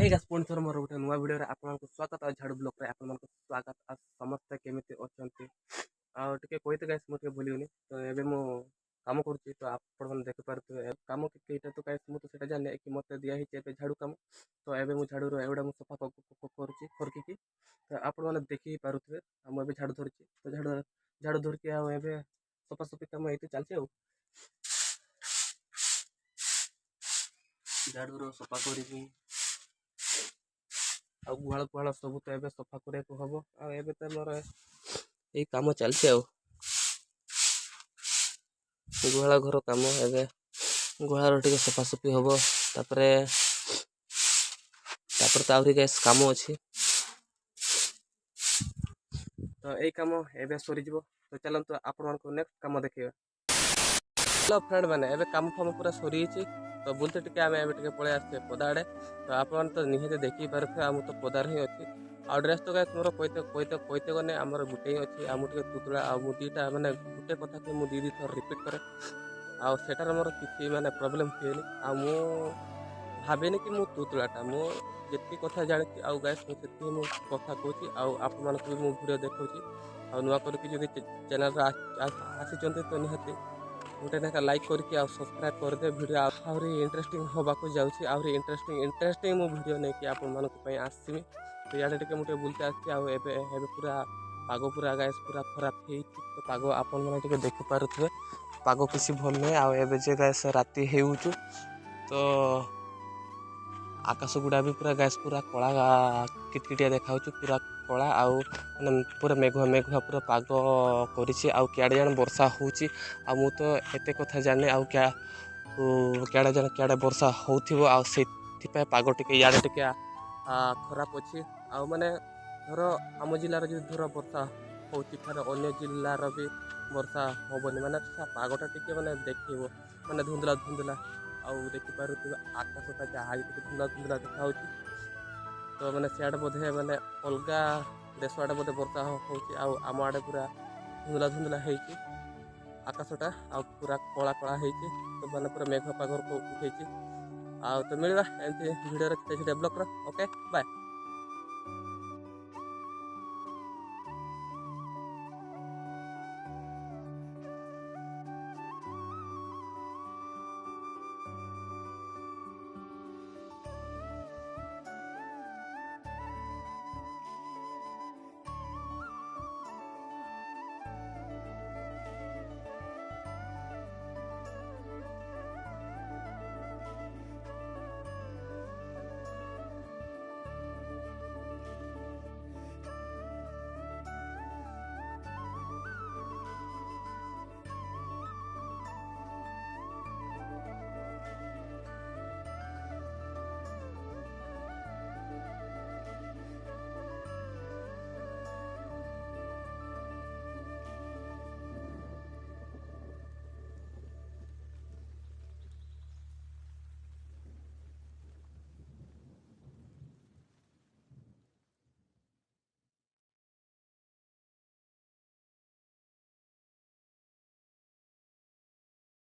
Hey guys पुणी थोर मोर गोटे नुआ वीडियो रे आपनको स्वागत आ झाड़ू ब्लॉग रे आपनको स्वागत आ समस्त केमिति अछंती आ टिके कहिते गाइस मु टिके भूलियोनी तो एबे मु काम करछि तो आपण मन देख पारथु काम केटा तो गाइस मु तो सेटा जाने कि मते दिया हि एबे झाड़ू काम तो एबे मु झाड़ू रो एवडा मु सफा करछि खरकी की तो आपण मन देखि पारुथबे मु एबे झाड़ू धरछि तो झाड़ू धर के आ एबे सफा सफी काम एते चलछि आ झाड़ू रो सफा करछि आ गुहाल गुहाल सब तो एबे सफा करने हम आबे तो मोर यही कम चलती गुहाल घर कम एबे गुहाल टे सफासफी हम तापर तो आहरी गैस कम अच्छी तो यही कम एबे सरीज तो चलते आपण मान नेक्स्ट कम देखिए। हेलो फ्रेंड मैंने एबे काम फाम पूरा सरी तो बुलते टिके आम एबे पलि आसचे पदा आड़े तो आपण तो निहत देखी पारे आम तो पदार ही अच्छी आ ड्रेस तो गाइस मोर कहते गने आमर गुटे ही अच्छी आम टे तुतला आ दुईटा माने गुटे कथा कि मुझे दी थर रिपीट करे आटार मोर किसी माने प्रॉब्लम हुए आ मु भावेनि कि मु तुतलाटा मु जी कथा जानी आउ गाइस मुझे कथा कहूँ आपण मानक भी मु वीडियो देखी आ नुआ करके जब चैनल आसी तो निहती गोटे ना लाइक करके आ सब्सक्राइब करदे वीडियो आहरी इंटरेस्टिंग होबाक जाऊँगी आहरी इंटरेस्टिंग मु वीडियो नहीं कि आपण मानक आसमी तो याडे टिके मुझे बुलते आसती पूरा पाग पूरा गैस पूरा खराब हो तो पाग आपण मैंने टिके देखि पारुथबे पाग किसी भल नहीं आबे जे गैस राति हेउचु तो आकाश गुड़ा भी पूरा गैस पूरा कला किटकिटिया देखा पूरा कला आउ पूरा मेघुआ मेघुआ पूरा पाग करिछि आउ क्याडे जान वर्षा होउछि आ मु तो एते कथा जाने आउ क्याडे जान क्याडे वर्षा होउथिबो आ सेथिपा पाग टिके याडे टिके खराब अछि आ माने धर आम जिलार जो धर वर्षा होउछि थारे अन्य जिल्लार भी वर्षा होबनी माने पागटा टिके माने देखिबो माने धुंधला धुंधला आउ देखि पारुथिबा आकाशटा जहाज टिके धुंधला धुंधला देखा होउछि तो मैंने सियाड़े बोधे मैंने अलग देश आड़े बोधे वर्षा होउछि आम आड़े पूरा धुंधला धुंधला होइछि आकाशटा आ पूरा कला कला होइछि तो मैंने पूरा मेघ पाग उठेछि आ तो मिलवा एमती वीडियो रे डेवलप ओके बाय।